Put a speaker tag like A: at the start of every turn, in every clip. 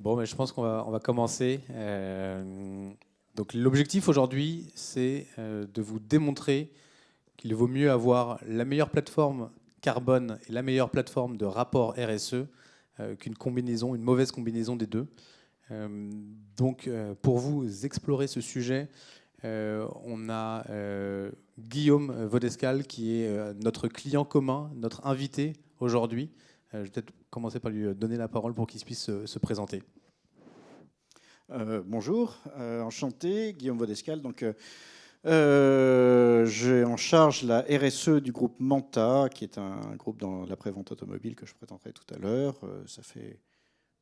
A: Bon, mais je pense qu'on va commencer. Donc, l'objectif aujourd'hui, c'est de vous démontrer qu'il vaut mieux avoir la meilleure plateforme carbone et la meilleure plateforme de rapport RSE qu'une combinaison, une mauvaise combinaison des deux. Donc, pour vous explorer ce sujet, on a Guillaume Vaudescal qui est notre client commun, notre invité aujourd'hui. Je vais peut-être commencer par lui donner la parole pour qu'il puisse se présenter.
B: Bonjour, enchanté, Guillaume Vaudescal. Donc, j'ai en charge la RSE du groupe Manta, qui est un groupe dans la prévente automobile que je présenterai tout à l'heure. Ça fait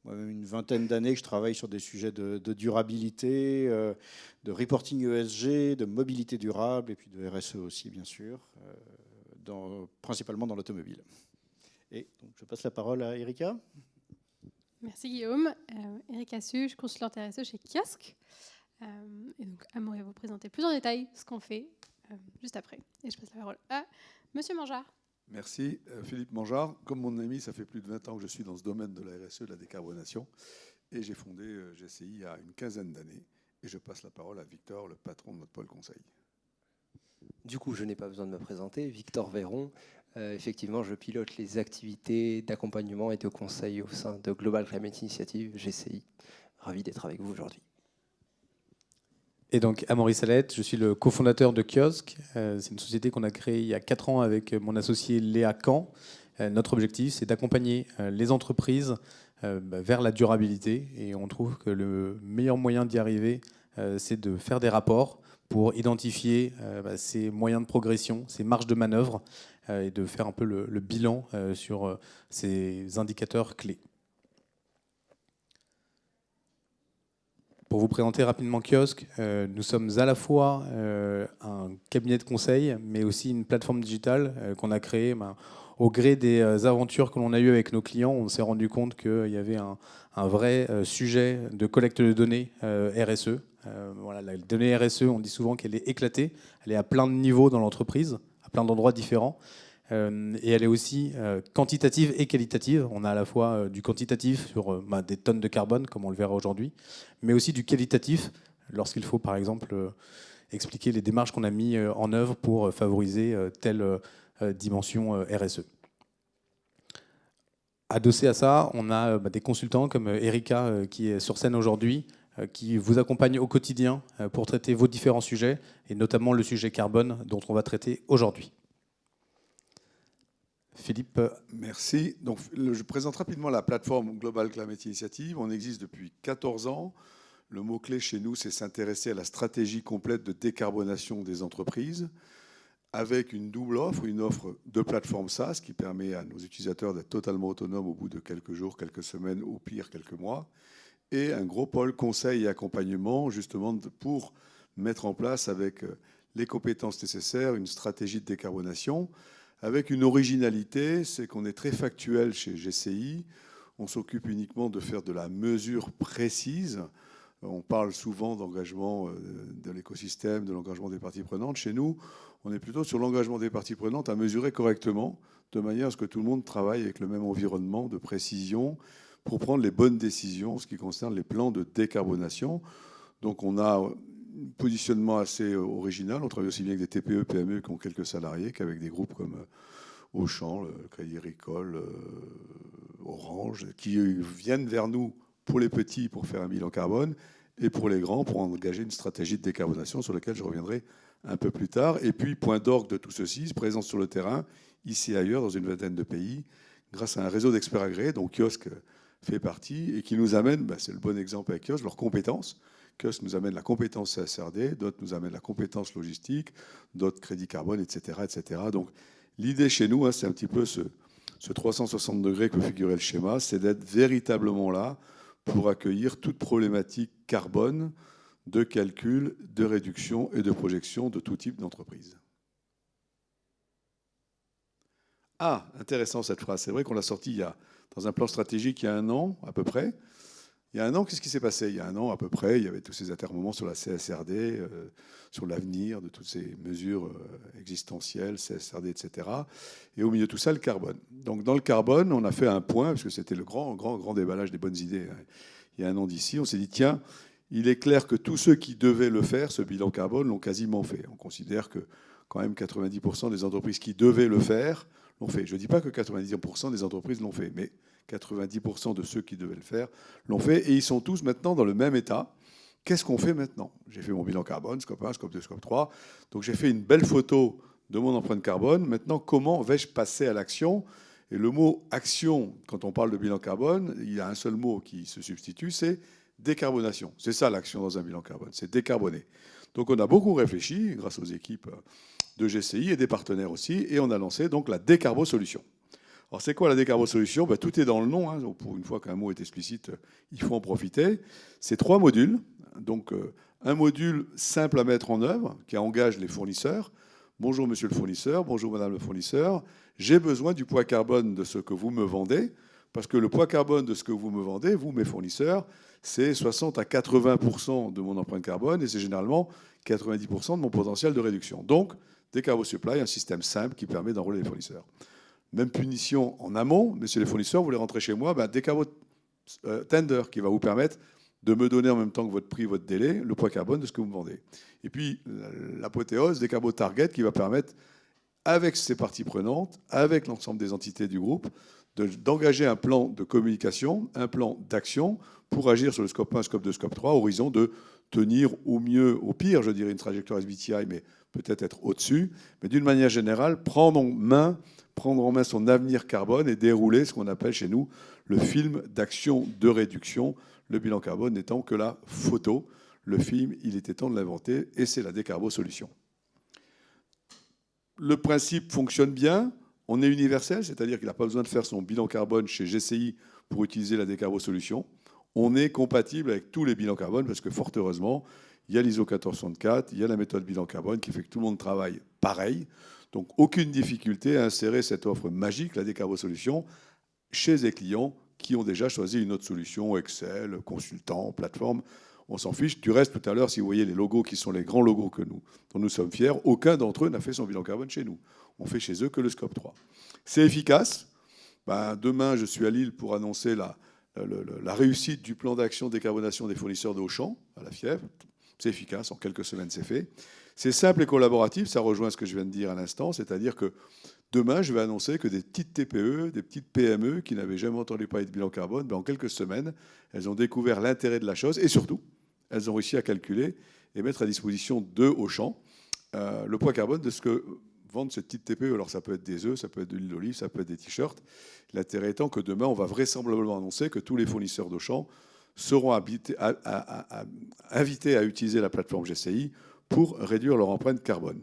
B: moi-même une vingtaine d'années que je travaille sur des sujets de durabilité, de reporting ESG, de mobilité durable et puis de RSE aussi, bien sûr, principalement dans l'automobile. Et donc, je passe la parole à Erika.
C: Merci Guillaume. Erika Suge, consultante RSE chez Kiosque. Et donc, Amaury va vous présenter plus en détail ce qu'on fait juste après. Et je passe la parole à Monsieur Mangeard.
D: Merci. Philippe Mangeard. Comme mon ami, ça fait plus de 20 ans que je suis dans ce domaine de la RSE, de la décarbonation. Et j'ai fondé GCI il y a une quinzaine d'années. Et je passe la parole à Victor, le patron de notre pôle conseil.
E: Du coup, je n'ai pas besoin de me présenter. Victor Véron. Effectivement, je pilote les activités d'accompagnement et de conseil au sein de Global Climate Initiative, GCI. Ravi d'être avec vous aujourd'hui.
A: Et donc, Amaury Salette, je suis le cofondateur de Kiosque. C'est une société qu'on a créée il y a 4 ans avec mon associé Léa Camp. Notre objectif, c'est d'accompagner les entreprises vers la durabilité. Et on trouve que le meilleur moyen d'y arriver, c'est de faire des rapports pour identifier ces moyens de progression, ces marges de manœuvre, et de faire un peu le bilan sur ces indicateurs clés. Pour vous présenter rapidement Kiosque, nous sommes à la fois un cabinet de conseil, mais aussi une plateforme digitale qu'on a créée au gré des aventures que l'on a eues avec nos clients. On s'est rendu compte qu'il y avait un vrai sujet de collecte de données RSE. Voilà, la donnée RSE, on dit souvent qu'elle est éclatée. Elle est à plein de niveaux dans l'entreprise, à plein d'endroits différents. Et elle est aussi quantitative et qualitative. On a à la fois du quantitatif sur des tonnes de carbone, comme on le verra aujourd'hui, mais aussi du qualitatif, lorsqu'il faut par exemple expliquer les démarches qu'on a mis en œuvre pour favoriser telle dimension RSE. Adossé à ça, on a des consultants comme Erika qui est sur scène aujourd'hui, qui vous accompagne au quotidien pour traiter vos différents sujets, et notamment le sujet carbone dont on va traiter aujourd'hui. Philippe.
D: Merci. Donc, je présente rapidement la plateforme Global Climate Initiative. On existe depuis 14 ans. Le mot-clé chez nous, c'est s'intéresser à la stratégie complète de décarbonation des entreprises avec une double offre, une offre de plateforme SaaS qui permet à nos utilisateurs d'être totalement autonomes au bout de quelques jours, quelques semaines, au pire quelques mois, et un gros pôle conseil et accompagnement justement pour mettre en place avec les compétences nécessaires une stratégie de décarbonation. Avec une originalité, c'est qu'on est très factuel chez GCI. On s'occupe uniquement de faire de la mesure précise. On parle souvent d'engagement de l'écosystème, de l'engagement des parties prenantes. Chez nous, on est plutôt sur l'engagement des parties prenantes à mesurer correctement, de manière à ce que tout le monde travaille avec le même environnement de précision pour prendre les bonnes décisions en ce qui concerne les plans de décarbonation. Donc on a un positionnement assez original. On travaille aussi bien avec des TPE, PME qui ont quelques salariés qu'avec des groupes comme Auchan, le Crédit Agricole, Orange, qui viennent vers nous pour les petits pour faire un bilan carbone et pour les grands pour engager une stratégie de décarbonation sur laquelle je reviendrai un peu plus tard. Et puis, point d'orgue de tout ceci, présence sur le terrain, ici et ailleurs, dans une vingtaine de pays, grâce à un réseau d'experts agréés dont Kiosque fait partie et qui nous amène, c'est le bon exemple avec Kiosque, leurs compétences. Kiosque nous amène la compétence CSRD, d'autres nous amènent la compétence logistique, d'autres crédit carbone, etc. etc. Donc l'idée chez nous, c'est un petit peu ce 360 degrés que peut figurer le schéma, c'est d'être véritablement là pour accueillir toute problématique carbone, de calcul, de réduction et de projection de tout type d'entreprise. Ah, intéressant cette phrase. C'est vrai qu'on l'a sortie dans un plan stratégique il y a 1 an à peu près. Il y a 1 an, qu'est-ce qui s'est passé? Il y a 1 an à peu près, il y avait tous ces atermoiements sur la CSRD, sur l'avenir de toutes ces mesures existentielles, CSRD, etc. Et au milieu de tout ça, le carbone. Donc dans le carbone, on a fait un point, parce que c'était le grand déballage des bonnes idées il y a un an d'ici, on s'est dit, tiens, il est clair que tous ceux qui devaient le faire, ce bilan carbone, l'ont quasiment fait. On considère que quand même 90% des entreprises qui devaient le faire l'ont fait. Je ne dis pas que 90% des entreprises l'ont fait, mais 90% de ceux qui devaient le faire l'ont fait, et ils sont tous maintenant dans le même état. Qu'est-ce qu'on fait maintenant? J'ai fait mon bilan carbone, scope 1, scope 2, scope 3. Donc j'ai fait une belle photo de mon empreinte carbone. Maintenant, comment vais-je passer à l'action? Et le mot action, quand on parle de bilan carbone, il y a un seul mot qui se substitue, c'est décarbonation. C'est ça l'action dans un bilan carbone, c'est décarboner. Donc on a beaucoup réfléchi, grâce aux équipes de GCI et des partenaires aussi, et on a lancé donc la Décarbo-solution. Alors c'est quoi la Décarbo-solution? Tout est dans le nom, hein. Donc, pour une fois qu'un mot est explicite, il faut en profiter. C'est 3 modules. Donc un module simple à mettre en œuvre, qui engage les fournisseurs. Bonjour monsieur le fournisseur, bonjour madame le fournisseur, j'ai besoin du poids carbone de ce que vous me vendez, parce que le poids carbone de ce que vous me vendez, vous mes fournisseurs, c'est 60 à 80% de mon empreinte carbone, et c'est généralement 90% de mon potentiel de réduction. Donc, Décarbo Supply, un système simple qui permet d'enrôler les fournisseurs. Même punition en amont, messieurs les fournisseurs, vous voulez rentrer chez moi, Décarbo Tender, qui va vous permettre de me donner en même temps que votre prix, votre délai, le poids carbone de ce que vous me vendez. Et puis, l'apothéose, Décarbo Target, qui va permettre, avec ses parties prenantes, avec l'ensemble des entités du groupe, d'engager un plan de communication, un plan d'action pour agir sur le scope 1, scope 2, scope 3, horizon de tenir au mieux, au pire, je dirais, une trajectoire SBTI, mais peut-être être au-dessus. Mais d'une manière générale, prendre en main son avenir carbone et dérouler ce qu'on appelle chez nous le film d'action de réduction, le bilan carbone n'étant que la photo. Le film, il était temps de l'inventer, et c'est la Décarbo-solution. Le principe fonctionne bien, on est universel, c'est-à-dire qu'il n'a pas besoin de faire son bilan carbone chez GCI pour utiliser la Décarbo-solution. On est compatible avec tous les bilans carbone, parce que fort heureusement, il y a l'ISO 1464, il y a la méthode bilan carbone qui fait que tout le monde travaille pareil. Donc aucune difficulté à insérer cette offre magique, la Décarbo-solution, chez des clients qui ont déjà choisi une autre solution, Excel, consultant, plateforme. On s'en fiche. Du reste, tout à l'heure, si vous voyez les logos qui sont les grands logos dont nous sommes fiers, aucun d'entre eux n'a fait son bilan carbone chez nous. On fait chez eux que le scope 3. C'est efficace. Demain, je suis à Lille pour annoncer la réussite du plan d'action décarbonation des fournisseurs d'Auchan, à la Fièvre. C'est efficace, en quelques semaines, c'est fait. C'est simple et collaboratif, ça rejoint ce que je viens de dire à l'instant, c'est-à-dire que demain, je vais annoncer que des petites TPE, des petites PME qui n'avaient jamais entendu parler de bilan carbone, en quelques semaines, elles ont découvert l'intérêt de la chose, et surtout, elles ont réussi à calculer et mettre à disposition de Auchan le poids carbone de ce que vendent ces petites TPE. Alors ça peut être des œufs, ça peut être de l'huile d'olive, ça peut être des t-shirts. L'intérêt étant que demain, on va vraisemblablement annoncer que tous les fournisseurs d'Auchan seront invités à utiliser la plateforme GCI pour réduire leur empreinte carbone.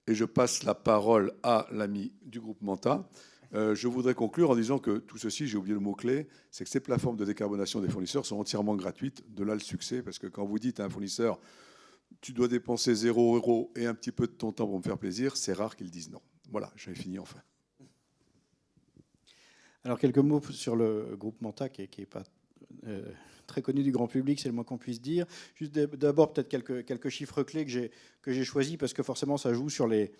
D: Et je passe la parole à l'ami du groupe Manta. Je voudrais conclure en disant que tout ceci, j'ai oublié le mot-clé, c'est que ces plateformes de décarbonation des fournisseurs sont entièrement gratuites. De là le succès, parce que quand vous dites à un fournisseur tu dois dépenser 0 € et un petit peu de ton temps pour me faire plaisir, c'est rare qu'ils disent non. Voilà, j'avais fini enfin.
B: Alors quelques mots sur le groupe Manta, qui n'est pas très connu du grand public, c'est le moins qu'on puisse dire. Juste d'abord peut-être quelques chiffres clés que j'ai choisis, parce que forcément ça joue sur les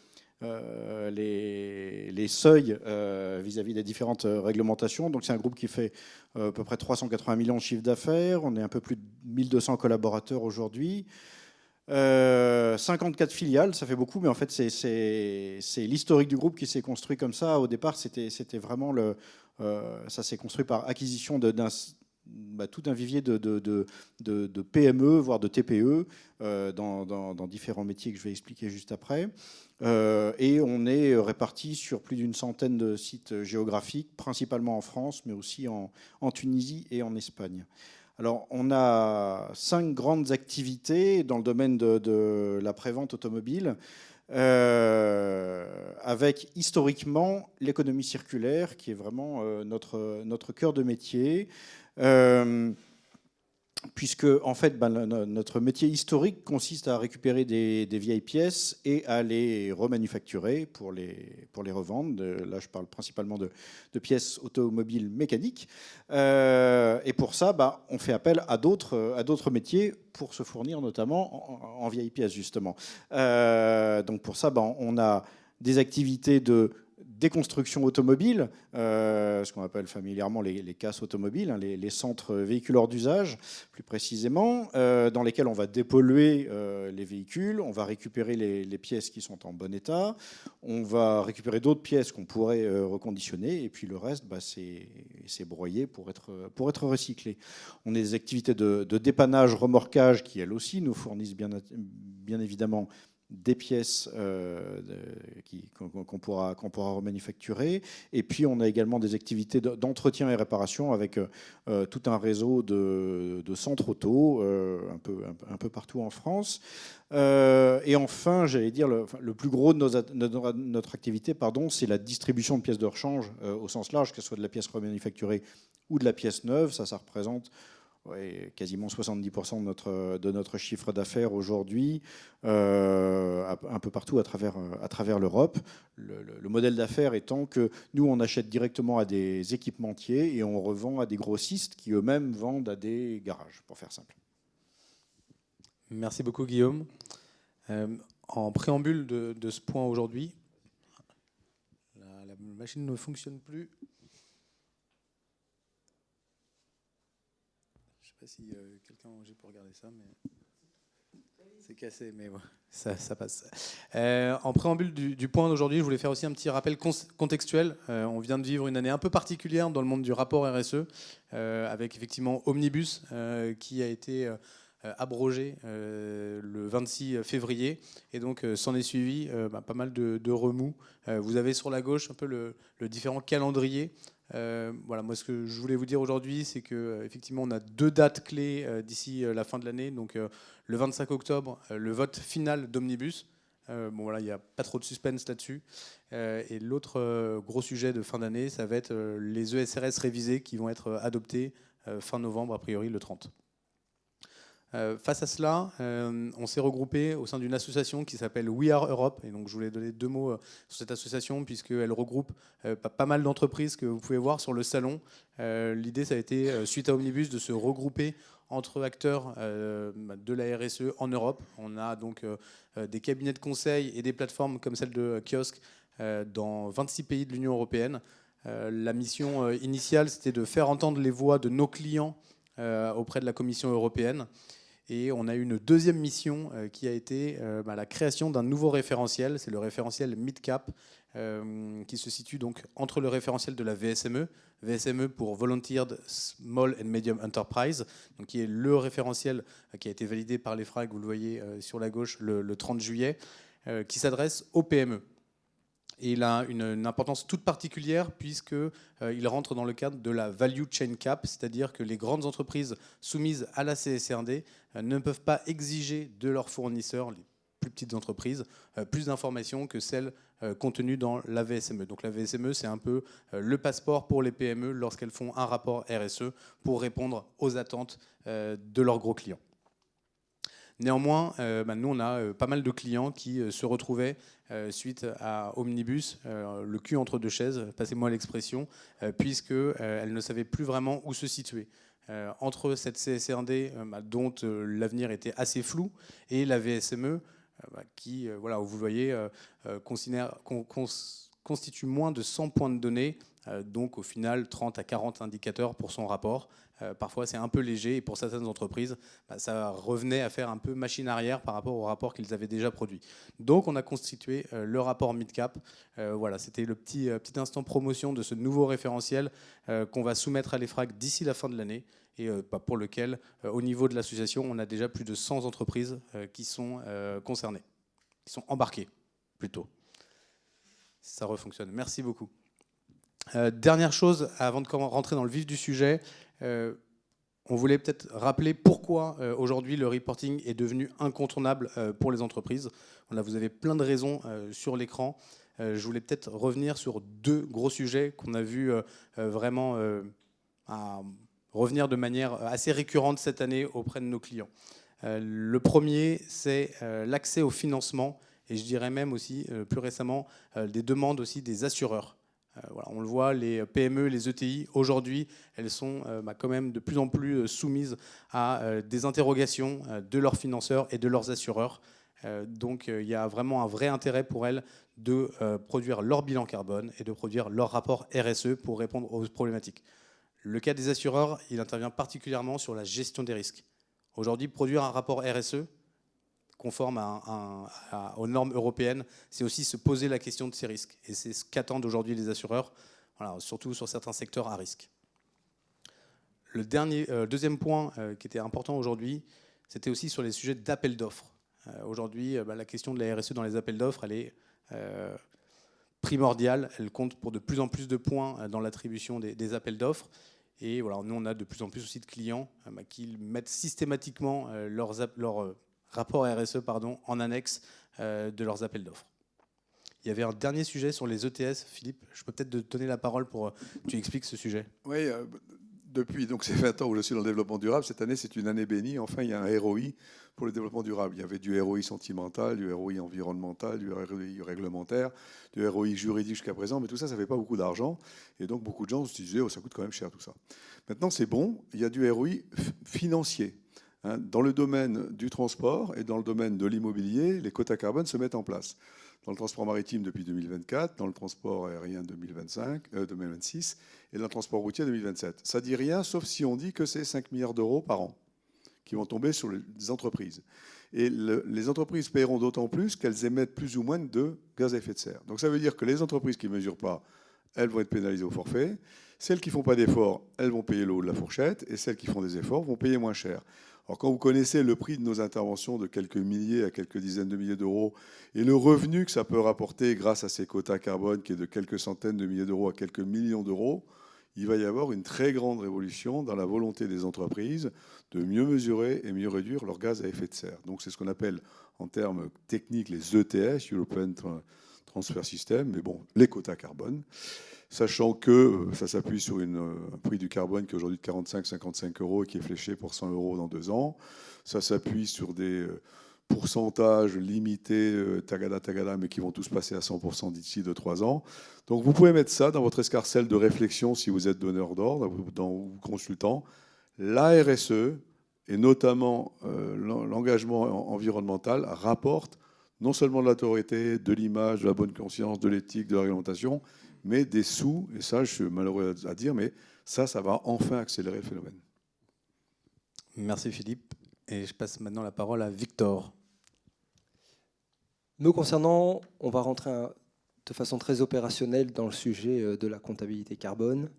B: seuils vis-à-vis des différentes réglementations. Donc c'est un groupe qui fait à peu près 380 millions de chiffre d'affaires. On est un peu plus de 1200 collaborateurs aujourd'hui. 54 filiales, ça fait beaucoup, mais en fait c'est l'historique du groupe qui s'est construit comme ça. Au départ, c'était vraiment ça s'est construit par acquisition tout un vivier de PME, voire de TPE, dans différents métiers que je vais expliquer juste après. Et on est répartis sur plus d'une centaine de sites géographiques, principalement en France, mais aussi en Tunisie et en Espagne. Alors, on a 5 grandes activités dans le domaine de la prévente automobile, avec historiquement l'économie circulaire, qui est vraiment notre cœur de métier. Puisque en fait, notre métier historique consiste à récupérer des vieilles pièces et à les remanufacturer pour les revendre. Là, je parle principalement de pièces automobiles mécaniques. Et pour ça, on fait appel à d'autres métiers pour se fournir notamment en vieilles pièces, justement. Donc pour ça, on a des activités de déconstruction automobile, ce qu'on appelle familièrement les casses automobiles, hein, les centres véhicules hors d'usage, plus précisément, dans lesquels on va dépolluer les véhicules, on va récupérer les pièces qui sont en bon état, on va récupérer d'autres pièces qu'on pourrait reconditionner, et puis le reste, c'est broyé pour être recyclé. On a des activités de dépannage, remorquage, qui elles aussi nous fournissent bien évidemment des pièces qu'on pourra remanufacturer. Et puis, on a également des activités d'entretien et réparation avec tout un réseau de centres auto un peu partout en France. Et enfin, j'allais dire, le plus gros de notre activité, c'est la distribution de pièces de rechange au sens large, que ce soit de la pièce remanufacturée ou de la pièce neuve. Ça représente quasiment 70% de notre chiffre d'affaires aujourd'hui, un peu partout à travers l'Europe. Le modèle d'affaires étant que nous, on achète directement à des équipementiers et on revend à des grossistes qui eux-mêmes vendent à des garages, pour faire simple.
A: Merci beaucoup, Guillaume. En préambule de ce point aujourd'hui, la machine ne fonctionne plus. Je ne sais pas si quelqu'un j'ai pour regarder ça, mais c'est cassé, mais ouais, ça passe. En préambule du point d'aujourd'hui, je voulais faire aussi un petit rappel contextuel. On vient de vivre une année un peu particulière dans le monde du rapport RSE, avec effectivement Omnibus qui a été abrogé le 26 février, et donc s'en est suivi pas mal de remous. Vous avez sur la gauche un peu le différent calendrier. Voilà, moi ce que je voulais vous dire aujourd'hui, c'est que effectivement on a 2 dates clés d'ici la fin de l'année. Donc le 25 octobre, le vote final d'Omnibus. Bon voilà, il n'y a pas trop de suspense là-dessus. Et l'autre gros sujet de fin d'année, ça va être les ESRS révisés qui vont être adoptés fin novembre, a priori le 30. Face à cela, on s'est regroupé au sein d'une association qui s'appelle We Are Europe. Et donc, je voulais donner 2 mots sur cette association, puisqu'elle regroupe pas mal d'entreprises que vous pouvez voir sur le salon. L'idée, ça a été, suite à Omnibus, de se regrouper entre acteurs de la RSE en Europe. On a donc des cabinets de conseil et des plateformes comme celle de Kiosque dans 26 pays de l'Union européenne. La mission initiale, c'était de faire entendre les voix de nos clients auprès de la Commission européenne. Et on a une deuxième mission qui a été la création d'un nouveau référentiel. C'est le référentiel MidCap qui se situe donc entre le référentiel de la VSME, VSME pour Volunteered Small and Medium Enterprise, donc qui est le référentiel qui a été validé par l'EFRAG, vous le voyez sur la gauche, le 30 juillet, qui s'adresse aux PME. Et il a une importance toute particulière puisqu'il rentre dans le cadre de la Value Chain Cap, c'est-à-dire que les grandes entreprises soumises à la CSRD ne peuvent pas exiger de leurs fournisseurs, les plus petites entreprises, plus d'informations que celles contenues dans la VSME. Donc la VSME, c'est un peu le passeport pour les PME lorsqu'elles font un rapport RSE pour répondre aux attentes de leurs gros clients. Néanmoins, nous, on a pas mal de clients qui se retrouvaient suite à Omnibus, le cul entre 2 chaises, passez-moi l'expression, puisqu'elles ne savaient plus vraiment où se situer. Entre cette CSRD, dont l'avenir était assez flou, et la VSME, qui, voilà, vous voyez, constitue moins de 100 points de données, donc au final 30 à 40 indicateurs pour son rapport. Parfois c'est un peu léger, et pour certaines entreprises, ça revenait à faire un peu machine arrière par rapport au rapport qu'ils avaient déjà produit. Donc on a constitué le rapport MidCap. Voilà, c'était le petit instant promotion de ce nouveau référentiel qu'on va soumettre à l'EFRAG d'ici la fin de l'année, et pour lequel, au niveau de l'association, on a déjà plus de 100 entreprises qui sont concernées, qui sont embarquées plutôt. Ça refonctionne. Merci beaucoup. Dernière chose, avant de rentrer dans le vif du sujet, on voulait peut-être rappeler pourquoi aujourd'hui le reporting est devenu incontournable pour les entreprises. Là, vous avez plein de raisons sur l'écran. Je voulais peut-être revenir sur 2 gros sujets qu'on a vu vraiment revenir de manière assez récurrente cette année auprès de nos clients. Le premier, c'est l'accès au financement, et je dirais même aussi plus récemment des demandes aussi des assureurs. Voilà, on le voit, les PME, les ETI, aujourd'hui, elles sont quand même de plus en plus soumises à des interrogations de leurs financeurs et de leurs assureurs. Donc il y a vraiment un vrai intérêt pour elles de produire leur bilan carbone et de produire leur rapport RSE pour répondre aux problématiques. Le cas des assureurs, il intervient particulièrement sur la gestion des risques. Aujourd'hui, produire un rapport RSE conforme aux normes européennes, c'est aussi se poser la question de ces risques. Et c'est ce qu'attendent aujourd'hui les assureurs, voilà, surtout sur certains secteurs à risque. Le deuxième point qui était important aujourd'hui, c'était aussi sur les sujets d'appel d'offres. Aujourd'hui, la question de la RSE dans les appels d'offres, elle est primordiale. Elle compte pour de plus en plus de points dans l'attribution des appels d'offres. Et voilà, nous, on a de plus en plus aussi de clients qui mettent systématiquement leur rapport RSE en annexe de leurs appels d'offres. Il y avait un dernier sujet sur les ETS. Philippe, je peux peut-être te donner la parole pour que tu expliques ce sujet.
D: Oui, depuis donc ces 20 ans où je suis dans le développement durable, cette année, c'est une année bénie. Enfin, il y a un ROI pour le développement durable. Il y avait du ROI sentimental, du ROI environnemental, du ROI réglementaire, du ROI juridique jusqu'à présent, mais tout ça, ça ne fait pas beaucoup d'argent. Et donc, beaucoup de gens se disaient, oh, ça coûte quand même cher tout ça. Maintenant, c'est bon, il y a du ROI financier. Dans le domaine du transport et dans le domaine de l'immobilier, les quotas carbone se mettent en place. Dans le transport maritime depuis 2024, dans le transport aérien 2026 et dans le transport routier 2027. Ça ne dit rien, sauf si on dit que c'est 5 milliards d'euros par an qui vont tomber sur les entreprises. Et les entreprises paieront d'autant plus qu'elles émettent plus ou moins de gaz à effet de serre. Donc ça veut dire que les entreprises qui ne mesurent pas, elles vont être pénalisées au forfait. Celles qui ne font pas d'efforts, elles vont payer le haut de la fourchette. Et celles qui font des efforts vont payer moins cher. Alors quand vous connaissez le prix de nos interventions de quelques milliers à quelques dizaines de milliers d'euros et le revenu que ça peut rapporter grâce à ces quotas carbone qui est de quelques centaines de milliers d'euros à quelques millions d'euros, il va y avoir une très grande révolution dans la volonté des entreprises de mieux mesurer et mieux réduire leurs gaz à effet de serre. Donc c'est ce qu'on appelle en termes techniques les ETS, European Transfer System, mais bon, les quotas carbone. Sachant que ça s'appuie sur un prix du carbone qui est aujourd'hui de 45-55 euros et qui est fléché pour 100 euros dans 2 ans. Ça s'appuie sur des pourcentages limités, tagada, mais qui vont tous passer à 100% d'ici 2-3 ans. Donc vous pouvez mettre ça dans votre escarcelle de réflexion si vous êtes donneur d'ordre ou consultant. La RSE, et notamment l'engagement environnemental, rapporte non seulement de l'autorité, de l'image, de la bonne conscience, de l'éthique, de la réglementation, mais des sous, et ça, je suis malheureux à dire, mais ça va enfin accélérer le phénomène.
A: Merci Philippe. Et je passe maintenant la parole à Victor.
E: Me concernant, on va rentrer de façon très opérationnelle dans le sujet de la comptabilité carbone,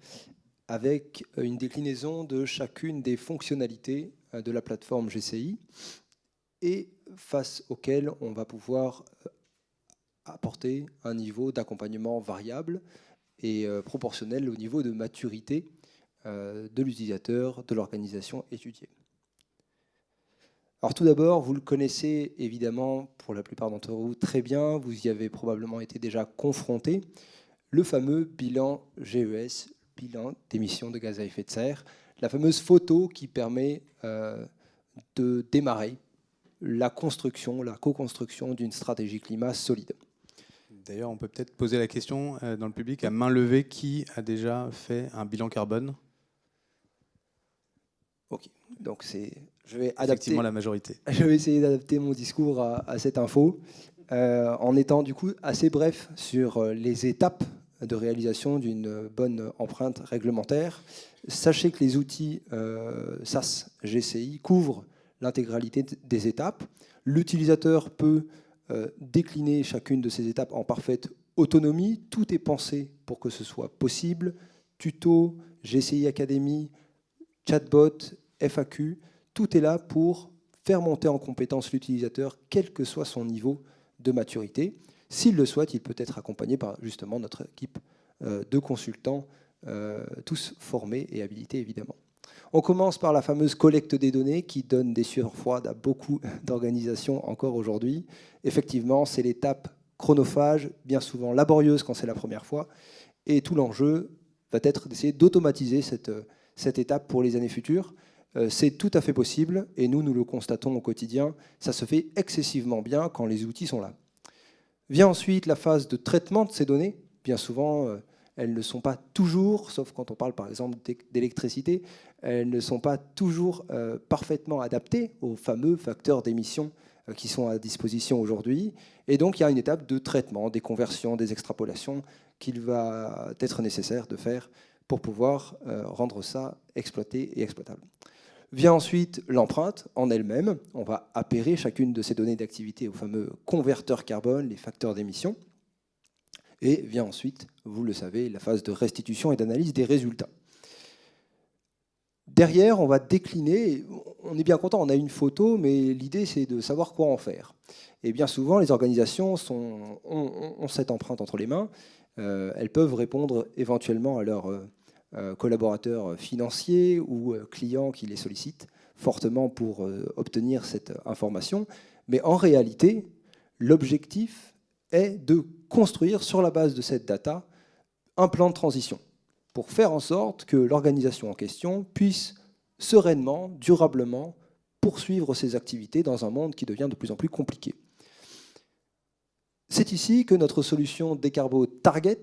E: avec une déclinaison de chacune des fonctionnalités de la plateforme GCI, et face auxquelles on va pouvoir apporter un niveau d'accompagnement variable et proportionnel au niveau de maturité de l'utilisateur, de l'organisation étudiée. Alors tout d'abord, vous le connaissez évidemment pour la plupart d'entre vous très bien, vous y avez probablement été déjà confronté, le fameux bilan GES, bilan d'émissions de gaz à effet de serre, la fameuse photo qui permet de démarrer la construction, la co-construction d'une stratégie climat solide.
A: D'ailleurs, on peut peut-être poser la question dans le public à main levée, qui a déjà fait un bilan carbone?
E: Ok, donc je vais adapter.
A: Effectivement, la majorité.
E: Je vais essayer d'adapter mon discours à cette info, en étant du coup assez bref sur les étapes de réalisation d'une bonne empreinte réglementaire. Sachez que les outils SAS GCI couvrent l'intégralité des étapes. L'utilisateur peut décliner chacune de ces étapes en parfaite autonomie. Tout est pensé pour que ce soit possible. Tuto, GCI Academy, chatbot, FAQ, tout est là pour faire monter en compétence l'utilisateur, quel que soit son niveau de maturité. S'il le souhaite, il peut être accompagné par justement notre équipe de consultants, tous formés et habilités évidemment. On commence par la fameuse collecte des données qui donne des sueurs froides à beaucoup d'organisations encore aujourd'hui. Effectivement, c'est l'étape chronophage, bien souvent laborieuse quand c'est la première fois. Et tout l'enjeu va être d'essayer d'automatiser cette étape pour les années futures. C'est tout à fait possible et nous le constatons au quotidien. Ça se fait excessivement bien quand les outils sont là. Vient ensuite la phase de traitement de ces données. Bien souvent, elles ne sont pas toujours, sauf quand on parle par exemple d'électricité, elles ne sont pas toujours parfaitement adaptées aux fameux facteurs d'émission qui sont à disposition aujourd'hui. Et donc, il y a une étape de traitement, des conversions, des extrapolations qu'il va être nécessaire de faire pour pouvoir rendre ça exploité et exploitable. Vient ensuite l'empreinte en elle-même. On va appairer chacune de ces données d'activité au fameux converteur carbone, les facteurs d'émission. Et vient ensuite, vous le savez, la phase de restitution et d'analyse des résultats. Derrière, on va décliner. On est bien content, on a une photo, mais l'idée, c'est de savoir quoi en faire. Et bien souvent, les organisations ont cette empreinte entre les mains. Elles peuvent répondre éventuellement à leurs collaborateurs financiers ou clients qui les sollicitent fortement pour obtenir cette information. Mais en réalité, l'objectif est de construire sur la base de cette data un plan de transition pour faire en sorte que l'organisation en question puisse sereinement, durablement poursuivre ses activités dans un monde qui devient de plus en plus compliqué. C'est ici que notre solution Decarbo Target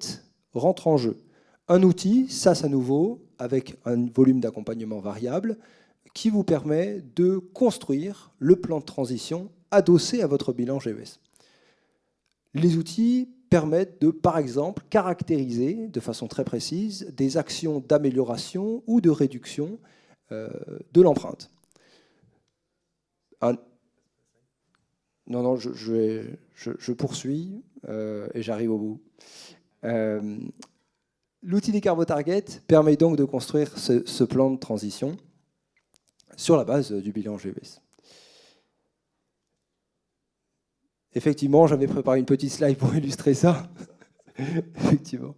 E: rentre en jeu. Un outil, SaaS à nouveau, avec un volume d'accompagnement variable, qui vous permet de construire le plan de transition adossé à votre bilan GES. Les outils permettent de, par exemple, caractériser de façon très précise des actions d'amélioration ou de réduction de l'empreinte. Non, je poursuis et j'arrive au bout. L'outil Decarbo Target permet donc de construire ce plan de transition sur la base du bilan GES. Effectivement, j'avais préparé une petite slide pour illustrer ça. Effectivement.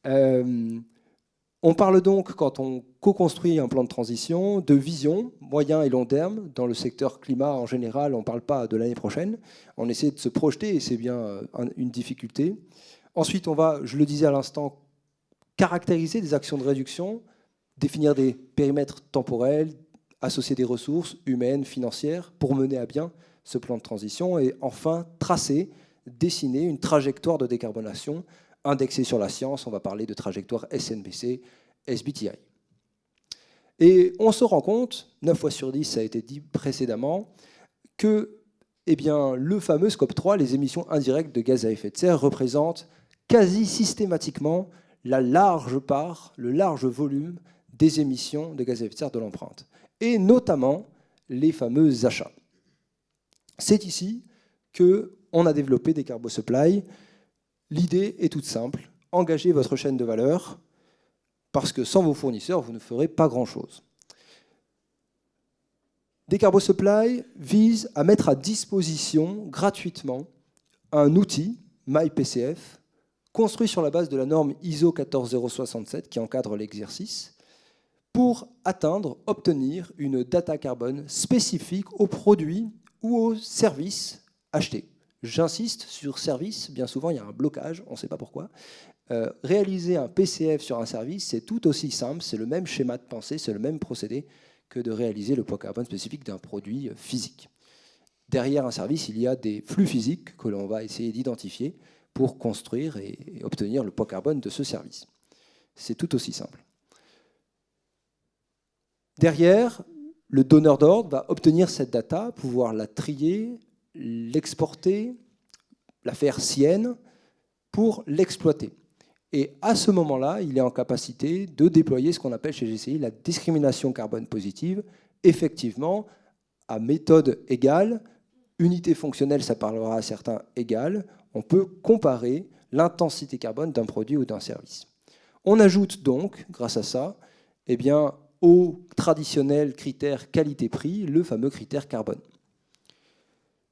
E: On parle donc, quand on co-construit un plan de transition, de vision, moyen et long terme. Dans le secteur climat, en général, on ne parle pas de l'année prochaine. On essaie de se projeter, et c'est bien une difficulté. Ensuite, on va, je le disais à l'instant, caractériser des actions de réduction, définir des périmètres temporels, associer des ressources humaines, financières, pour mener à bien ce plan de transition, et enfin tracer, dessiner une trajectoire de décarbonation indexée sur la science. On va parler de trajectoire SNBC, SBTI. Et on se rend compte, 9 fois sur 10, ça a été dit précédemment, que le fameux scope 3, les émissions indirectes de gaz à effet de serre, représentent quasi systématiquement la large part, le large volume des émissions de gaz à effet de serre de l'empreinte, et notamment les fameux achats. C'est ici qu'on a développé Decarbo Supply. L'idée est toute simple, engagez votre chaîne de valeur, parce que sans vos fournisseurs, vous ne ferez pas grand-chose. Decarbo Supply vise à mettre à disposition gratuitement un outil, MyPCF, construit sur la base de la norme ISO 14067 qui encadre l'exercice, pour obtenir une data carbone spécifique aux produits ou aux services achetés. J'insiste sur service, bien souvent il y a un blocage, on ne sait pas pourquoi. Réaliser un PCF sur un service, c'est tout aussi simple, c'est le même schéma de pensée, c'est le même procédé que de réaliser le poids carbone spécifique d'un produit physique. Derrière un service, il y a des flux physiques que l'on va essayer d'identifier pour construire et obtenir le poids carbone de ce service. C'est tout aussi simple. Derrière, le donneur d'ordre va obtenir cette data, pouvoir la trier, l'exporter, la faire sienne pour l'exploiter. Et à ce moment-là, il est en capacité de déployer ce qu'on appelle chez GCI la discrimination carbone positive, effectivement, à méthode égale, unité fonctionnelle, ça parlera à certains égale, on peut comparer l'intensité carbone d'un produit ou d'un service. On ajoute donc, grâce à ça, au traditionnel critère qualité-prix, le fameux critère carbone.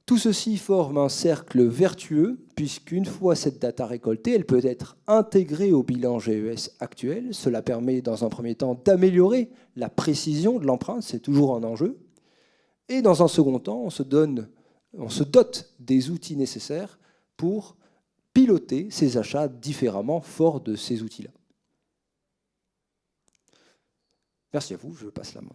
E: Tout ceci forme un cercle vertueux, puisqu'une fois cette data récoltée, elle peut être intégrée au bilan GES actuel. Cela permet, dans un premier temps, d'améliorer la précision de l'empreinte, c'est toujours un enjeu. Et dans un second temps, on se dote des outils nécessaires pour piloter ces achats différemment, fort de ces outils-là. Merci à vous, je passe la main.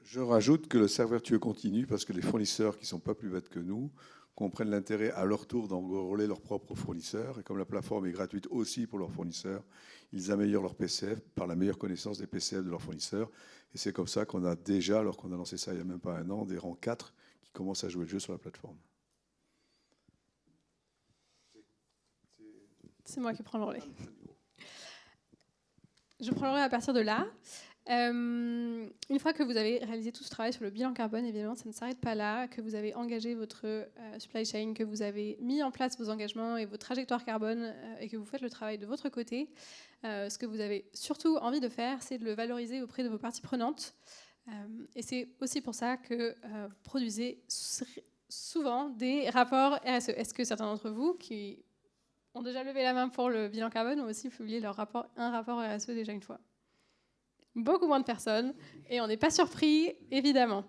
D: Je rajoute que le cercle vertueux continue parce que les fournisseurs qui ne sont pas plus bêtes que nous comprennent l'intérêt à leur tour d'enrôler leurs propres fournisseurs. Et comme la plateforme est gratuite aussi pour leurs fournisseurs, ils améliorent leur PCF par la meilleure connaissance des PCF de leurs fournisseurs. Et c'est comme ça qu'on a déjà, alors qu'on a lancé ça il n'y a même pas un an, des rangs 4 commencent à jouer le jeu sur la plateforme.
C: C'est moi qui prends le relais. Je prends le relais à partir de là. Une fois que vous avez réalisé tout ce travail sur le bilan carbone, évidemment, ça ne s'arrête pas là, que vous avez engagé votre supply chain, que vous avez mis en place vos engagements et vos trajectoires carbone et que vous faites le travail de votre côté. Ce que vous avez surtout envie de faire, c'est de le valoriser auprès de vos parties prenantes. Et c'est aussi pour ça que vous produisez souvent des rapports RSE. Est-ce que certains d'entre vous qui ont déjà levé la main pour le bilan carbone ont aussi publié un rapport RSE déjà une fois? Beaucoup moins de personnes, et on n'est pas surpris, évidemment.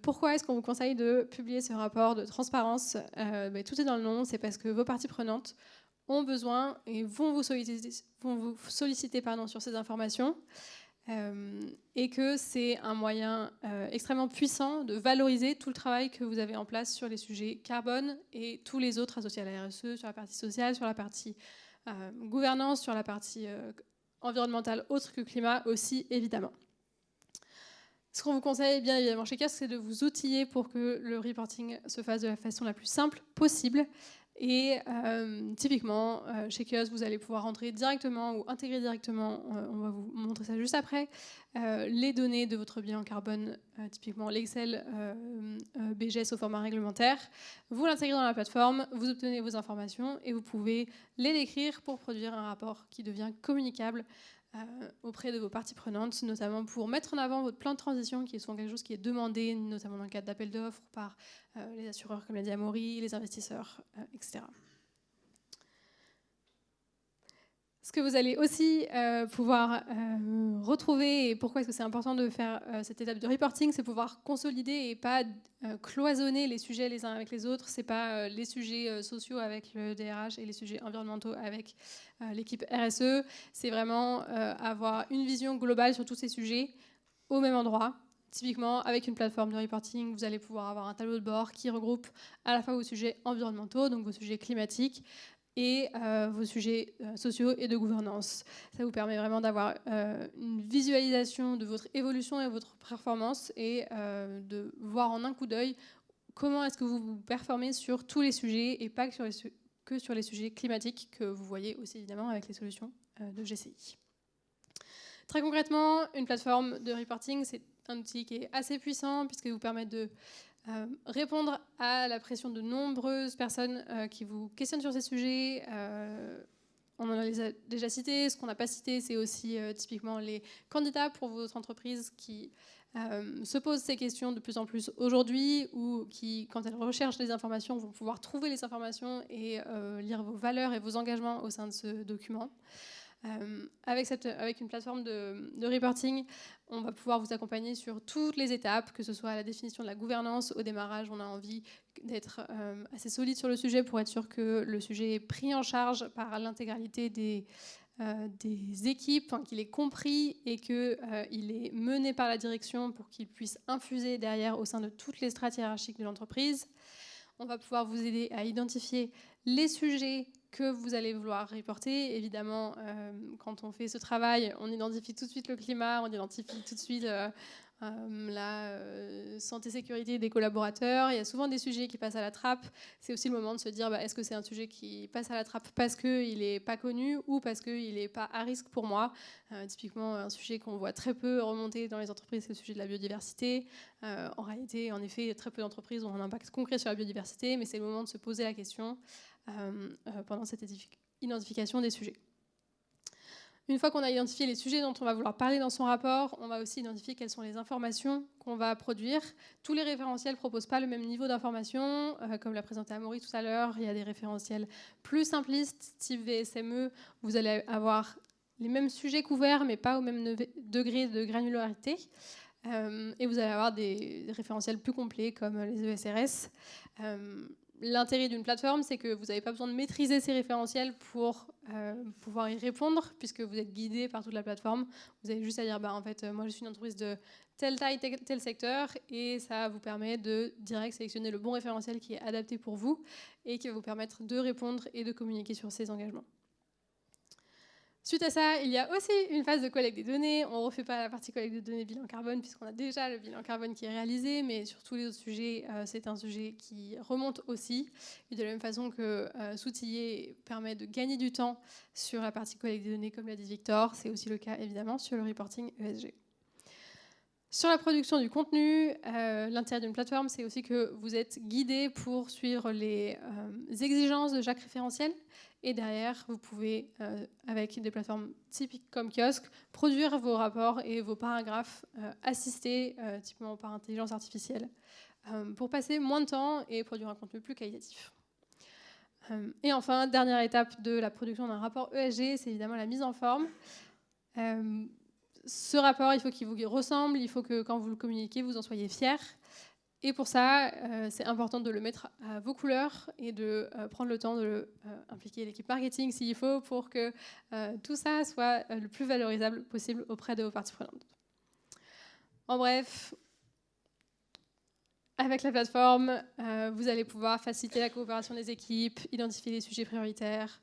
C: Pourquoi est-ce qu'on vous conseille de publier ce rapport de transparence? Tout est dans le nom, c'est parce que vos parties prenantes ont besoin et vont vous solliciter sur ces informations, et que c'est un moyen extrêmement puissant de valoriser tout le travail que vous avez en place sur les sujets carbone et tous les autres associés à la RSE, sur la partie sociale, sur la partie gouvernance, sur la partie environnementale autre que climat aussi, évidemment. Ce qu'on vous conseille, bien évidemment, chez Kiosk, c'est de vous outiller pour que le reporting se fasse de la façon la plus simple possible. Et typiquement, chez Kiosk, vous allez pouvoir rentrer directement ou intégrer directement, on va vous montrer ça juste après, les données de votre bilan carbone, typiquement l'Excel BGS au format réglementaire. Vous l'intégrez dans la plateforme, vous obtenez vos informations et vous pouvez les décrire pour produire un rapport qui devient communicable auprès de vos parties prenantes, notamment pour mettre en avant votre plan de transition, qui est souvent quelque chose qui est demandé, notamment dans le cadre d'appels d'offres par les assureurs, comme l'a dit Amaury, les investisseurs, etc. Ce que vous allez aussi pouvoir retrouver, et pourquoi est-ce que c'est important de faire cette étape de reporting, c'est pouvoir consolider et pas cloisonner les sujets les uns avec les autres. C'est pas les sujets sociaux avec le DRH et les sujets environnementaux avec l'équipe RSE. C'est vraiment avoir une vision globale sur tous ces sujets au même endroit. Typiquement, avec une plateforme de reporting, vous allez pouvoir avoir un tableau de bord qui regroupe à la fois vos sujets environnementaux, donc vos sujets climatiques, et vos sujets sociaux et de gouvernance. Ça vous permet vraiment d'avoir une visualisation de votre évolution et votre performance et de voir en un coup d'œil comment est-ce que vous performez sur tous les sujets et pas que sur les sujets climatiques que vous voyez aussi évidemment avec les solutions de GCI. Très concrètement, une plateforme de reporting, c'est un outil qui est assez puissant puisqu'il vous permet de répondre à la pression de nombreuses personnes qui vous questionnent sur ces sujets. On en a déjà cité. Ce qu'on n'a pas cité, c'est aussi typiquement les candidats pour votre entreprise qui se posent ces questions de plus en plus aujourd'hui ou qui, quand elles recherchent des informations, vont pouvoir trouver les informations et lire vos valeurs et vos engagements au sein de ce document. Avec une plateforme de reporting, on va pouvoir vous accompagner sur toutes les étapes, que ce soit à la définition de la gouvernance. Au démarrage, on a envie d'être assez solide sur le sujet pour être sûr que le sujet est pris en charge par l'intégralité des équipes, qu'il est compris et qu'il est mené par la direction pour qu'il puisse infuser derrière au sein de toutes les strates hiérarchiques de l'entreprise. On va pouvoir vous aider à identifier les sujets que vous allez vouloir reporter. Évidemment, quand on fait ce travail, on identifie tout de suite le climat, on identifie tout de suite la santé-sécurité des collaborateurs. Il y a souvent des sujets qui passent à la trappe. C'est aussi le moment de se dire, est-ce que c'est un sujet qui passe à la trappe parce qu'il n'est pas connu ou parce qu'il n'est pas à risque pour moi. Typiquement, un sujet qu'on voit très peu remonter dans les entreprises, c'est le sujet de la biodiversité. En réalité, en effet, très peu d'entreprises ont un impact concret sur la biodiversité, mais c'est le moment de se poser la question pendant cette identification des sujets. Une fois qu'on a identifié les sujets dont on va vouloir parler dans son rapport, on va aussi identifier quelles sont les informations qu'on va produire. Tous les référentiels ne proposent pas le même niveau d'information. Comme l'a présenté Amaury tout à l'heure, il y a des référentiels plus simplistes, type VSME. Vous allez avoir les mêmes sujets couverts, mais pas au même degré de granularité. Et vous allez avoir des référentiels plus complets, comme les ESRS. L'intérêt d'une plateforme, c'est que vous n'avez pas besoin de maîtriser ces référentiels pour pouvoir y répondre, puisque vous êtes guidé par toute la plateforme. Vous avez juste à dire, en fait, moi je suis une entreprise de telle taille, tel secteur, et ça vous permet de direct sélectionner le bon référentiel qui est adapté pour vous et qui va vous permettre de répondre et de communiquer sur ces engagements. Suite à ça, il y a aussi une phase de collecte des données. On ne refait pas la partie collecte de données bilan carbone puisqu'on a déjà le bilan carbone qui est réalisé, mais sur tous les autres sujets, c'est un sujet qui remonte aussi. Et de la même façon que s'outiller permet de gagner du temps sur la partie collecte des données, comme l'a dit Victor, c'est aussi le cas évidemment sur le reporting ESG. Sur la production du contenu, l'intérêt d'une plateforme, c'est aussi que vous êtes guidé pour suivre les exigences de chaque référentiel. Et derrière, vous pouvez, avec des plateformes typiques comme Kiosque, produire vos rapports et vos paragraphes assistés typiquement par intelligence artificielle pour passer moins de temps et produire un contenu plus qualitatif. Et enfin, dernière étape de la production d'un rapport ESG, c'est évidemment la mise en forme. Ce rapport, il faut qu'il vous ressemble, il faut que quand vous le communiquez, vous en soyez fiers. Et pour ça, c'est important de le mettre à vos couleurs et de prendre le temps de impliquer l'équipe marketing s'il faut pour que tout ça soit le plus valorisable possible auprès de vos parties prenantes. En bref, avec la plateforme, vous allez pouvoir faciliter la coopération des équipes, identifier les sujets prioritaires,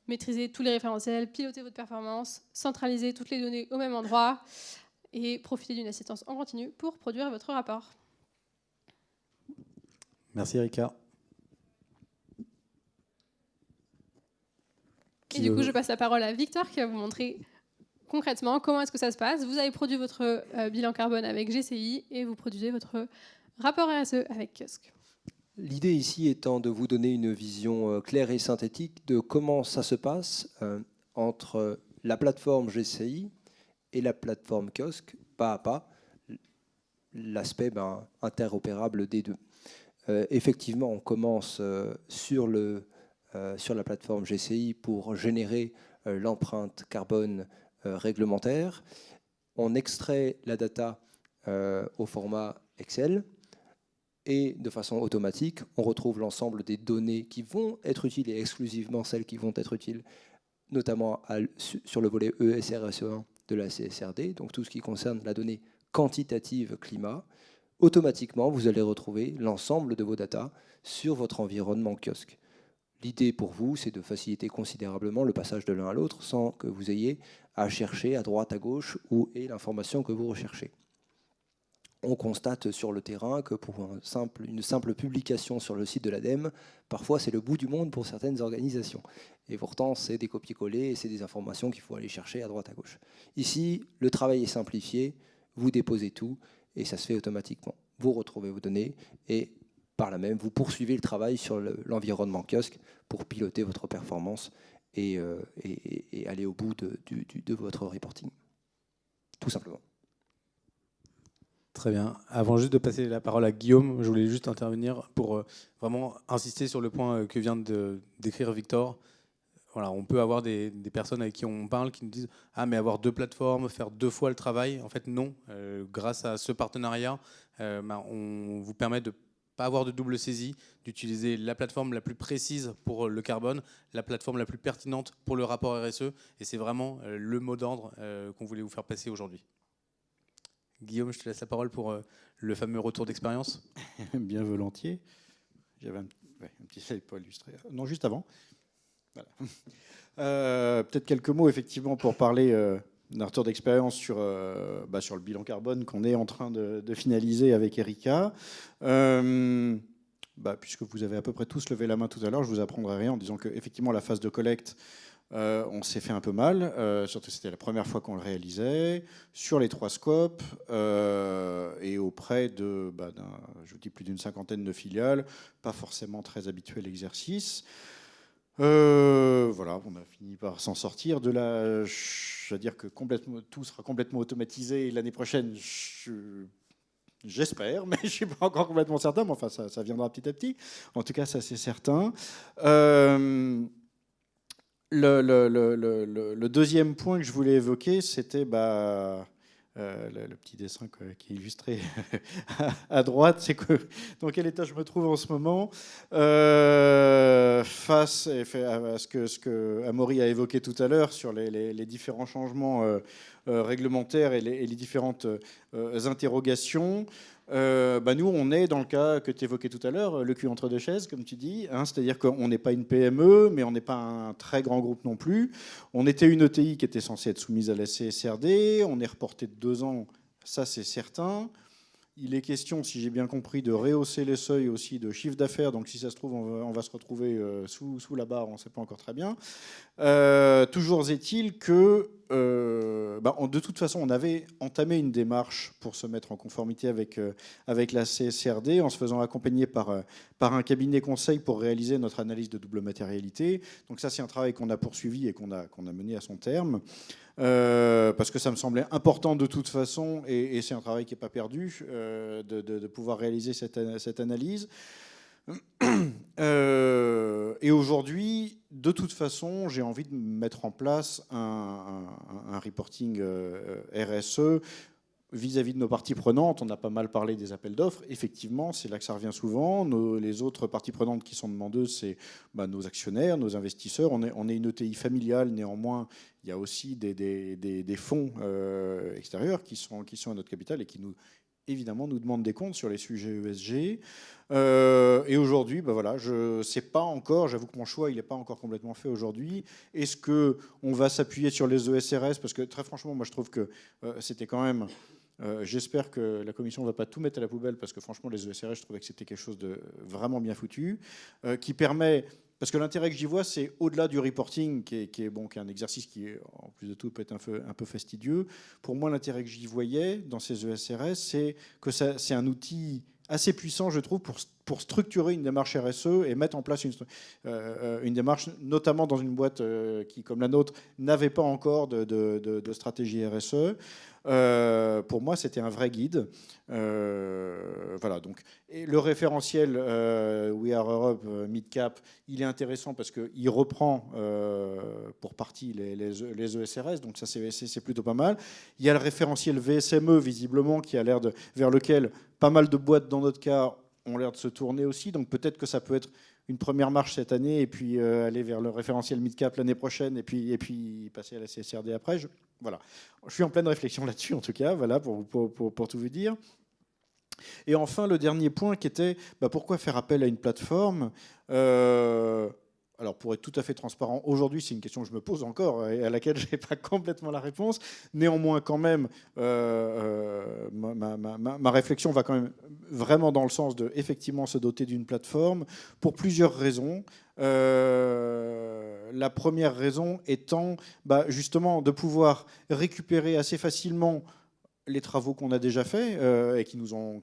C: maîtriser tous les référentiels, piloter votre performance, centraliser toutes les données au même endroit et profiter d'une assistance en continu pour produire votre rapport.
A: Merci Erika.
C: Et du coup, je passe la parole à Victor qui va vous montrer concrètement comment est-ce que ça se passe. Vous avez produit votre bilan carbone avec GCI et vous produisez votre rapport RSE avec Kiosque.
E: L'idée ici étant de vous donner une vision claire et synthétique de comment ça se passe entre la plateforme GCI et la plateforme Kiosque, pas à pas, l'aspect interopérable des deux. Effectivement, on commence sur la plateforme GCI pour générer l'empreinte carbone réglementaire. On extrait la data au format Excel. Et de façon automatique, on retrouve l'ensemble des données qui vont être utiles et exclusivement celles qui vont être utiles, notamment sur le volet ESRSE1 de la CSRD, donc tout ce qui concerne la donnée quantitative climat. Automatiquement, vous allez retrouver l'ensemble de vos datas sur votre environnement Kiosque. L'idée pour vous, c'est de faciliter considérablement le passage de l'un à l'autre sans que vous ayez à chercher à droite, à gauche où est l'information que vous recherchez. On constate sur le terrain que pour une simple publication sur le site de l'ADEME, parfois c'est le bout du monde pour certaines organisations. Et pourtant, c'est des copier-coller et c'est des informations qu'il faut aller chercher à droite, à gauche. Ici, le travail est simplifié, vous déposez tout et ça se fait automatiquement. Vous retrouvez vos données et par là même, vous poursuivez le travail sur l'environnement Kiosque pour piloter votre performance et aller au bout de votre reporting. Tout simplement.
A: Très bien. Avant juste de passer la parole à Guillaume, je voulais juste intervenir pour vraiment insister sur le point que vient de décrire Victor. Voilà, on peut avoir des personnes avec qui on parle qui nous disent « Ah, mais avoir deux plateformes, faire deux fois le travail ». En fait, non. Grâce à ce partenariat, on vous permet de ne pas avoir de double saisie, d'utiliser la plateforme la plus précise pour le carbone, la plateforme la plus pertinente pour le rapport RSE. Et c'est vraiment le mot d'ordre qu'on voulait vous faire passer aujourd'hui. Guillaume, je te laisse la parole pour le fameux retour d'expérience.
B: Bien volontiers. J'avais un petit slide pour illustrer. Non, juste avant. Voilà. Peut-être quelques mots, effectivement, pour parler d'un retour d'expérience sur le bilan carbone qu'on est en train de finaliser avec Erika. Puisque vous avez à peu près tous levé la main tout à l'heure, je ne vous apprendrai rien en disant qu'effectivement, la phase de collecte, on s'est fait un peu mal, surtout c'était la première fois qu'on le réalisait, sur les 3 scopes et auprès de, je vous dis, plus d'une cinquantaine de filiales, pas forcément très habitué à l'exercice. Voilà, on a fini par s'en sortir. De là, je veux dire que tout sera complètement automatisé l'année prochaine. J'espère, mais je ne suis pas encore complètement certain, mais enfin ça viendra petit à petit. En tout cas, ça c'est certain. Le deuxième point que je voulais évoquer, c'était le petit dessin qui est illustré à droite. C'est dans quel état je me trouve en ce moment face à ce que Amaury a évoqué tout à l'heure sur les différents changements réglementaires et les différentes interrogations. Nous, on est dans le cas que tu évoquais tout à l'heure, le cul entre deux chaises, comme tu dis. C'est-à-dire qu'on n'est pas une PME, mais on n'est pas un très grand groupe non plus. On était une ETI qui était censée être soumise à la CSRD. On est reporté de 2 ans, ça c'est certain. Il est question, si j'ai bien compris, de rehausser les seuils aussi de chiffre d'affaires. Donc si ça se trouve, on va se retrouver sous la barre, on ne sait pas encore très bien. Toujours est-il que, de toute façon, on avait entamé une démarche pour se mettre en conformité avec la CSRD en se faisant accompagner par un cabinet conseil pour réaliser notre analyse de double matérialité. Donc ça, c'est un travail qu'on a poursuivi et qu'on a mené à son terme. Parce que ça me semblait important de toute façon, et c'est un travail qui n'est pas perdu, de pouvoir réaliser cette analyse. Et aujourd'hui, de toute façon, j'ai envie de mettre en place un reporting RSE vis-à-vis de nos parties prenantes. On a pas mal parlé des appels d'offres. Effectivement, c'est là que ça revient souvent. Les autres parties prenantes qui sont demandeuses, c'est nos actionnaires, nos investisseurs. On est une ETI familiale, néanmoins, il y a aussi des fonds extérieurs qui sont à notre capital et qui évidemment nous demandent des comptes sur les sujets ESG. Et aujourd'hui, je ne sais pas encore, j'avoue que mon choix il n'est pas encore complètement fait aujourd'hui. Est-ce qu'on va s'appuyer sur les ESRS? Parce que très franchement, moi je trouve que c'était quand même... J'espère que la Commission ne va pas tout mettre à la poubelle, parce que franchement, les ESRS, je trouvais que c'était quelque chose de vraiment bien foutu, qui permet... Parce que l'intérêt que j'y vois, c'est au-delà du reporting, qui est un exercice qui, en plus de tout, peut être un peu fastidieux. Pour moi, l'intérêt que j'y voyais dans ces ESRS, c'est que c'est un outil assez puissant, je trouve, pour structurer une démarche RSE et mettre en place une démarche, notamment dans une boîte qui, comme la nôtre, n'avait pas encore de stratégie RSE. Pour moi, c'était un vrai guide. Voilà, donc, et le référentiel We Are Europe Mid-Cap, il est intéressant parce qu'il reprend pour partie les ESRS, donc ça c'est plutôt pas mal. Il y a le référentiel VSME, visiblement, qui a l'air vers lequel pas mal de boîtes, dans notre cas, ont l'air de se tourner aussi, donc peut-être que ça peut être une première marche cette année, et puis aller vers le référentiel mid-cap l'année prochaine, et puis passer à la CSRD après. Voilà. Je suis en pleine réflexion là-dessus, en tout cas, voilà, pour tout vous dire. Et enfin, le dernier point qui était, pourquoi faire appel à une plateforme alors, pour être tout à fait transparent, aujourd'hui, c'est une question que je me pose encore et à laquelle je n'ai pas complètement la réponse. Néanmoins, quand même, ma réflexion va quand même vraiment dans le sens de, effectivement, se doter d'une plateforme pour plusieurs raisons. La première raison étant, justement, de pouvoir récupérer assez facilement les travaux qu'on a déjà faits et qui nous ont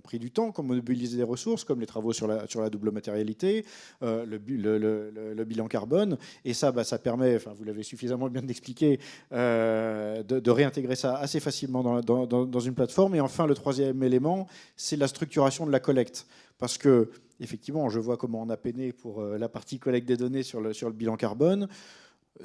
B: pris du temps, comme mobiliser des ressources, comme les travaux sur la double matérialité, le bilan carbone. Et ça, ça permet, vous l'avez suffisamment bien expliqué, de réintégrer ça assez facilement dans une plateforme. Et enfin, le troisième élément, c'est la structuration de la collecte. Parce que, effectivement, je vois comment on a peiné pour la partie collecte des données sur le bilan carbone.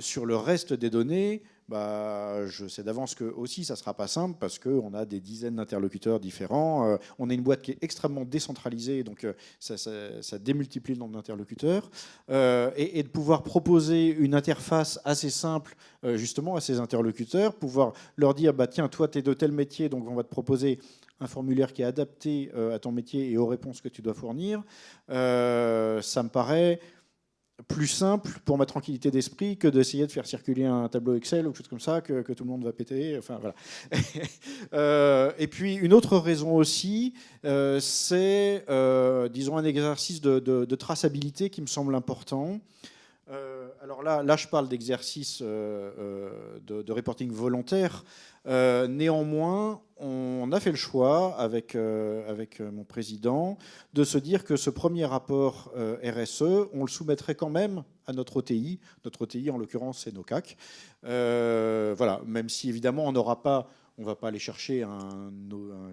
B: Sur le reste des données, je sais d'avance que aussi ça ne sera pas simple parce qu'on a des dizaines d'interlocuteurs différents. On est une boîte qui est extrêmement décentralisée, donc ça démultiplie le nombre d'interlocuteurs. Et de pouvoir proposer une interface assez simple justement à ces interlocuteurs, pouvoir leur dire tiens, toi tu es de tel métier, donc on va te proposer un formulaire qui est adapté à ton métier et aux réponses que tu dois fournir. Ça me paraît plus simple pour ma tranquillité d'esprit que d'essayer de faire circuler un tableau Excel ou quelque chose comme ça que tout le monde va péter. Enfin, voilà. Et puis, une autre raison aussi, c'est, disons, un exercice de traçabilité qui me semble important. Alors là, je parle d'exercice de reporting volontaire. Néanmoins, on a fait le choix avec mon président de se dire que ce premier rapport RSE, on le soumettrait quand même à notre OTI. Notre OTI, en l'occurrence, c'est NOCAC. Voilà, même si évidemment on n'aura pas... On ne va pas aller chercher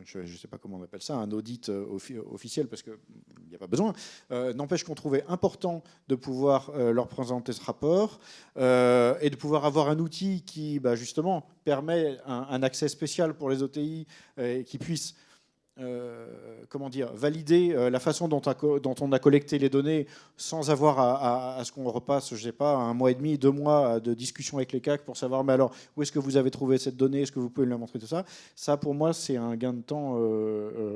B: je ne sais pas comment on appelle ça, un audit officiel, parce qu'il n'y a pas besoin. N'empêche qu'on trouvait important de pouvoir leur présenter ce rapport et de pouvoir avoir un outil qui, justement, permet un accès spécial pour les OTI qui puissent comment dire, valider la façon dont on a collecté les données sans avoir à ce qu'on repasse, je sais pas, 1 mois et demi, 2 mois de discussion avec les CAC pour savoir, mais alors, où est-ce que vous avez trouvé cette donnée, est-ce que vous pouvez me la montrer, tout ça. Ça, pour moi, c'est un gain de temps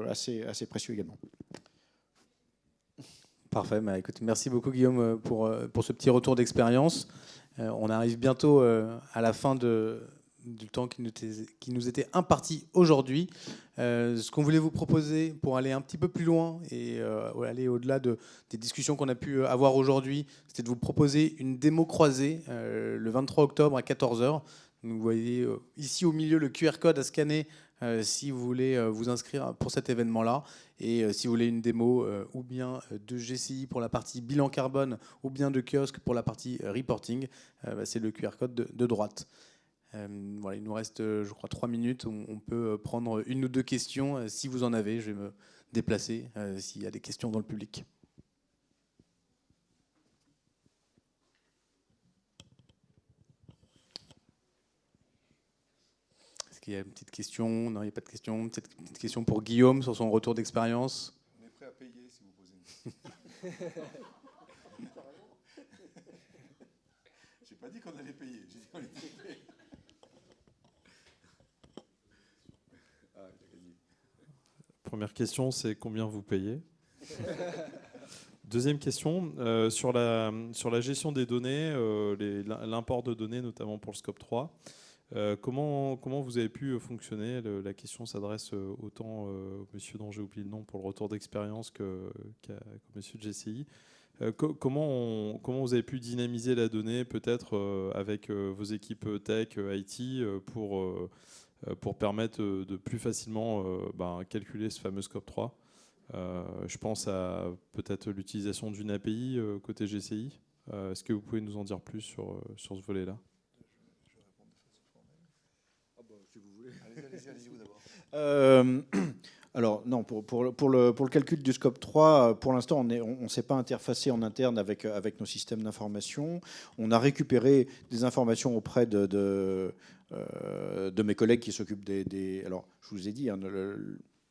B: assez précieux également.
A: Parfait. Bah, écoute, merci beaucoup Guillaume pour ce petit retour d'expérience. On arrive bientôt à la fin du temps qui nous était imparti aujourd'hui. Ce qu'on voulait vous proposer pour aller un petit peu plus loin et aller au-delà des discussions qu'on a pu avoir aujourd'hui, c'était de vous proposer une démo croisée le 23 octobre à 14h. Vous voyez ici au milieu le QR code à scanner si vous voulez vous inscrire pour cet événement-là. Et si vous voulez une démo ou bien de GCI pour la partie bilan carbone ou bien de kiosque pour la partie reporting, c'est le QR code de droite. Voilà, il nous reste, je crois, 3 minutes. On peut prendre 1 ou 2 questions. Si vous en avez, je vais me déplacer s'il y a des questions dans le public. Est-ce qu'il y a une petite question? Non, il n'y a pas de question. Peut-être une petite question pour Guillaume sur son retour d'expérience.
D: On est prêt à payer si vous posez une question. J'ai pas dit qu'on allait payer. J'ai dit qu'on allait payer. Ah, il a gagné.
F: Première question, c'est combien vous payez? Deuxième question, sur la gestion des données, l'import de données, notamment pour le scope 3. Comment vous avez pu fonctionner? La question s'adresse autant au monsieur dont j'ai oublié le nom pour le retour d'expérience qu'au monsieur de GCI. Comment vous avez pu dynamiser la donnée, peut-être avec vos équipes tech, IT, pour permettre de plus facilement calculer ce fameux scope 3? Je pense à peut-être l'utilisation d'une API côté GCI. Est-ce que vous pouvez nous en dire plus sur ce volet-là?
D: Si vous voulez. Allez-y vous d'abord.
B: Alors non, pour le calcul du scope 3, pour l'instant, on ne s'est pas interfacé en interne avec nos systèmes d'information. On a récupéré des informations auprès de mes collègues qui s'occupent des... Alors, je vous ai dit, hein,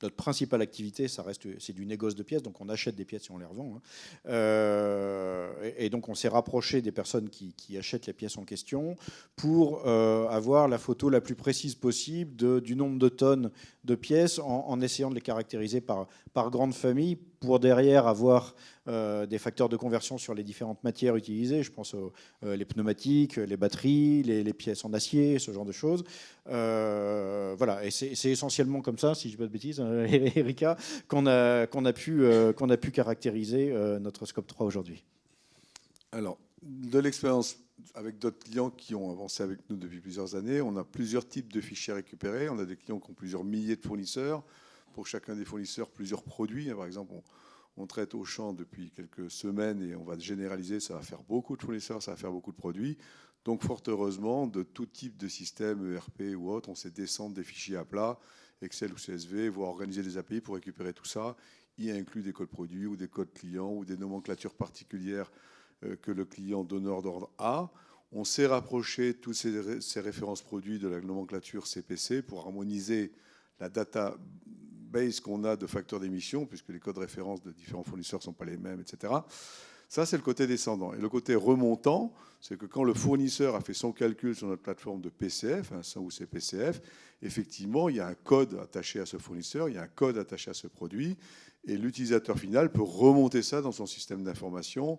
B: notre principale activité, c'est du négoce de pièces, donc on achète des pièces et on les revend. Et donc on s'est rapproché des personnes qui achètent les pièces en question pour avoir la photo la plus précise possible du nombre de tonnes de pièces en essayant de les caractériser par grande famille pour derrière avoir des facteurs de conversion sur les différentes matières utilisées. Je pense les pneumatiques, les batteries, les pièces en acier, ce genre de choses. Voilà, et c'est essentiellement comme ça, si je ne dis pas de bêtises, Erika, qu'on a pu caractériser notre scope 3 aujourd'hui.
D: Alors, de l'expérience avec d'autres clients qui ont avancé avec nous depuis plusieurs années, on a plusieurs types de fichiers récupérés. On a des clients qui ont plusieurs milliers de fournisseurs. Pour chacun des fournisseurs, plusieurs produits. Par exemple, on traite Auchan depuis quelques semaines et on va généraliser. Ça va faire beaucoup de fournisseurs, ça va faire beaucoup de produits. Donc, fort heureusement, de tout type de système, ERP ou autre, on sait descendre des fichiers à plat, Excel ou CSV, voire organiser des API pour récupérer tout ça. Y inclut des codes produits ou des codes clients ou des nomenclatures particulières que le client donneur d'ordre a. On s'est rapproché toutes ces références produits de la nomenclature CPC pour harmoniser la database qu'on a de facteurs d'émission, puisque les codes références de différents fournisseurs ne sont pas les mêmes, etc. Ça, c'est le côté descendant. Et le côté remontant, c'est que quand le fournisseur a fait son calcul sur notre plateforme de PCF, ou CPCF, effectivement, il y a un code attaché à ce fournisseur, il y a un code attaché à ce produit, et l'utilisateur final peut remonter ça dans son système d'information,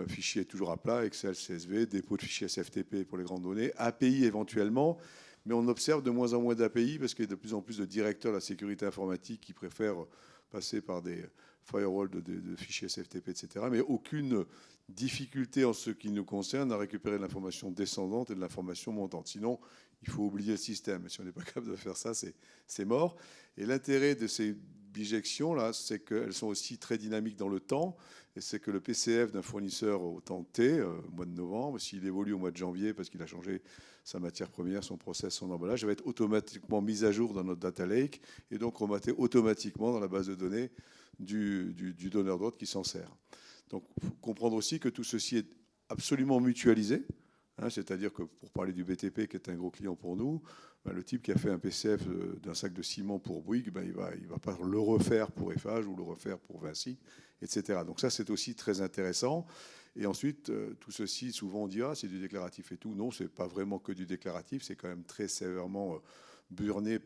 D: fichier toujours à plat, Excel, CSV, dépôt de fichiers SFTP pour les grandes données, API éventuellement, mais on observe de moins en moins d'API parce qu'il y a de plus en plus de directeurs de la sécurité informatique qui préfèrent passer par des firewalls de fichiers SFTP, etc. Mais aucune difficulté en ce qui nous concerne à récupérer de l'information descendante et de l'information montante. Sinon, il faut oublier le système. Et si on n'est pas capable de faire ça, c'est mort. Et l'intérêt de ces bijections-là, c'est qu'elles sont aussi très dynamiques dans le temps. Et c'est que le PCF d'un fournisseur au temps T, au mois de novembre, s'il évolue au mois de janvier parce qu'il a changé sa matière première, son process, son emballage, va être automatiquement mis à jour dans notre data lake et donc remonté automatiquement dans la base de données du donneur d'ordre qui s'en sert. Donc, il faut comprendre aussi que tout ceci est absolument mutualisé. C'est-à-dire que pour parler du BTP, qui est un gros client pour nous, le type qui a fait un PCF d'un sac de ciment pour Bouygues, il ne va pas le refaire pour Eiffage ou le refaire pour Vinci, etc. Donc ça, c'est aussi très intéressant. Et ensuite, tout ceci, souvent on dit « Ah, c'est du déclaratif et tout ». Non, ce n'est pas vraiment que du déclaratif, c'est quand même très sévèrement borné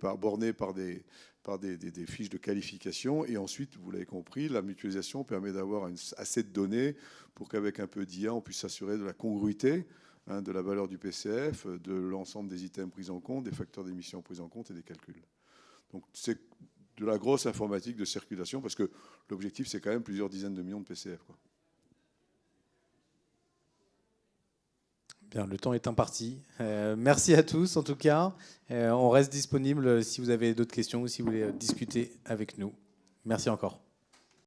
D: par des fiches de qualification. Et ensuite, vous l'avez compris, la mutualisation permet d'avoir assez de données pour qu'avec un peu d'IA, on puisse s'assurer de la congruité de la valeur du PCF, de l'ensemble des items pris en compte, des facteurs d'émission pris en compte et des calculs. Donc c'est de la grosse informatique de circulation parce que l'objectif, c'est quand même plusieurs dizaines de millions de PCF, quoi.
A: Bien, le temps est imparti. Merci à tous, en tout cas. On reste disponible si vous avez d'autres questions ou si vous voulez discuter avec nous. Merci encore.